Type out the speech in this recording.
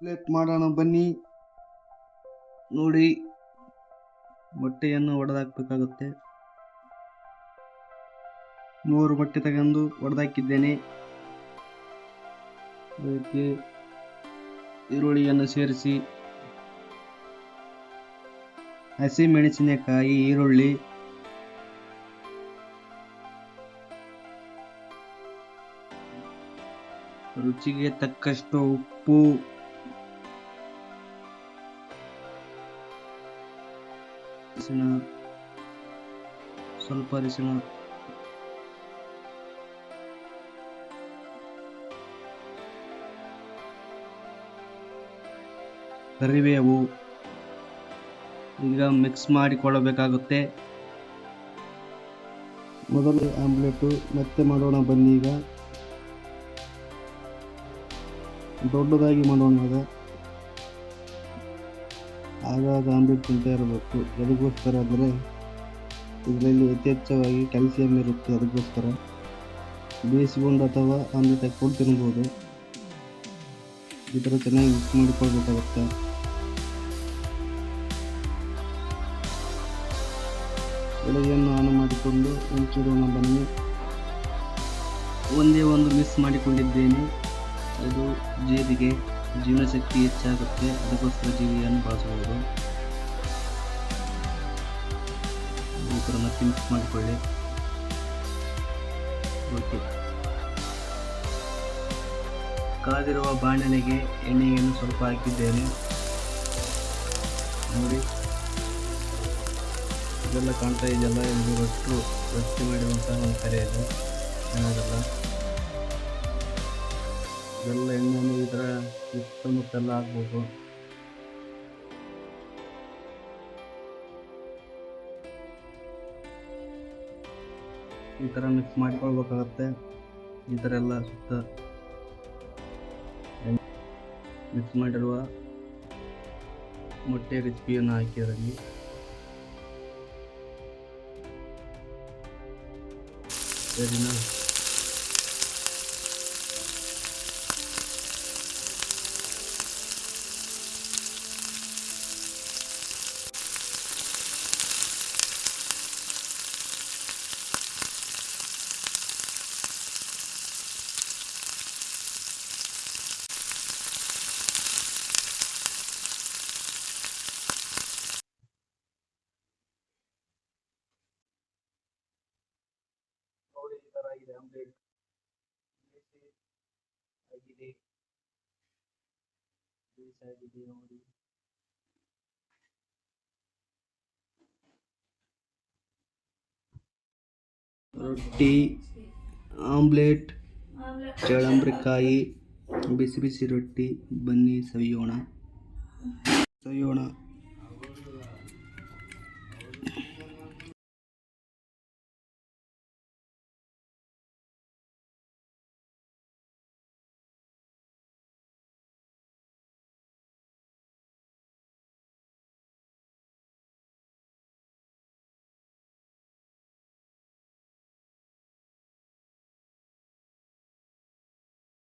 Plate ಮಾಡೋಣ ಬನ್ನಿ. ನೋಡಿ, ಮೊಟ್ಟೆಯನ್ನು ಒಡೆದಾಕಬೇಕಾಗುತ್ತೆ. 3 ಮೊಟ್ಟೆ ತಗೊಂಡು ಒಡೆದಾಕಿದ್ದೇನೆ. ಅದಕ್ಕೆ ಈರುಳ್ಳಿಯನ್ನು ಸೇರಿಸಿ, ಹಸಿಮೆಣಸಿನಕಾಯಿ, ಈರುಳ್ಳಿ, ರುಚಿಗೆ ತಕ್ಕಷ್ಟು ಉಪ್ಪು, ಸ್ವಲ್ಪ ಅರಿಶಿಣ, ಕರಿಬೇವು. ಈಗ ಮಿಕ್ಸ್ ಮಾಡಿಕೊಳ್ಳಬೇಕಾಗುತ್ತೆ. ಮೊದಲು ಆಮ್ಲೆಟು ಮತ್ತೆ ಮಾಡೋಣ ಬನ್ನಿ. ಈಗ ದೊಡ್ಡದಾಗಿ ಮಾಡೋಣ. ಆಗಾಗ ಆಮ್ಲೆಟ್ ತಿಂತಾ ಇರಬೇಕು. ಅದಕ್ಕೋಸ್ಕರ ಅಂದರೆ ಇದರಲ್ಲಿ ಯಥೇಚ್ಛವಾಗಿ ಕ್ಯಾಲ್ಸಿಯಂ ಇರುತ್ತೆ. ಅದಕ್ಕೋಸ್ಕರ ಬೇಯಿಸಿಕೊಂಡು ಅಥವಾ ಆಮ್ಲೆಟ್ ಹಾಕ್ಕೊಂಡು ತಿನ್ಬೋದು. ಈ ಥರ ಚೆನ್ನಾಗಿ ಮಿಕ್ಸ್ ಮಾಡಿಕೊಳ್ಬೇಕಾಗುತ್ತೆ. ಎಲೆಯನ್ನು ಆನ್ ಮಾಡಿಕೊಂಡು ಮುಂಚಿಡೋಣ ಬನ್ನಿ. ಒಂದೇ ಒಂದು ಮಿಕ್ಸ್ ಮಾಡಿಕೊಂಡಿದ್ದೇನೆ. ಅದು ಜೀರಿಗೆ, ಜೀರ್ಣಶಕ್ತಿ ಹೆಚ್ಚಾಗುತ್ತೆ. ಅದಕ್ಕೋಸ್ಕರ ಜೀರಿಗೆಯನ್ನು ಬಳಸಬಹುದು. ಈ ಥರ ಮತ್ತೆ ಮಿಕ್ಸ್ ಮಾಡಿಕೊಳ್ಳಿ. ಓಕೆ. ಕಾದಿರುವ ಬಾಣಲೆಗೆ ಎಣ್ಣೆಯನ್ನು ಸ್ವಲ್ಪ ಹಾಕಿದ್ದೇನೆ. ನೋಡಿ, ಇದೆಲ್ಲ ಕಾಣ್ತಾ ಇದೆಯಲ್ಲ, ಇದು ರೊಟ್ಟಿ ಮಾಡಿರುವಂತಹ ಒಂದು ಕಲೆ ಇದೆ. ಚೆನ್ನಾಗಲ್ಲ. ಇದೆಲ್ಲ ಎಣ್ಣೆಯನ್ನು ಈ ಥರ ಸುತ್ತಮುತ್ತೆಲ್ಲ ಹಾಕ್ಬೇಕು. ಈ ಥರ ಮಿಕ್ಸ್ ಮಾಡಿಕೊಳ್ಬೇಕಾಗತ್ತೆ. ಈ ಥರ ಎಲ್ಲ ಸುತ್ತ ಮಿಕ್ಸ್ ಮಾಡಿರುವ ಮೊಟ್ಟೆ ರೆಸಿಪಿಯನ್ನು ಹಾಕಿ ಅದರಲ್ಲಿ ಸರಿನಾ. ನೋಡಿ, ಈ ಥರ ಆಗಿದೆ ಆಮ್ಲೆಟ್. ಆಗಿದೆ ನೋಡಿ. ರೊಟ್ಟಿ, ಆಮ್ಲೆಟ್, ಚಳ್ಳಂಬ್ರಿಕಾಯಿ, ಬಿಸಿ ಬಿಸಿ ರೊಟ್ಟಿ. ಬನ್ನಿ ಸವಿಯೋಣ.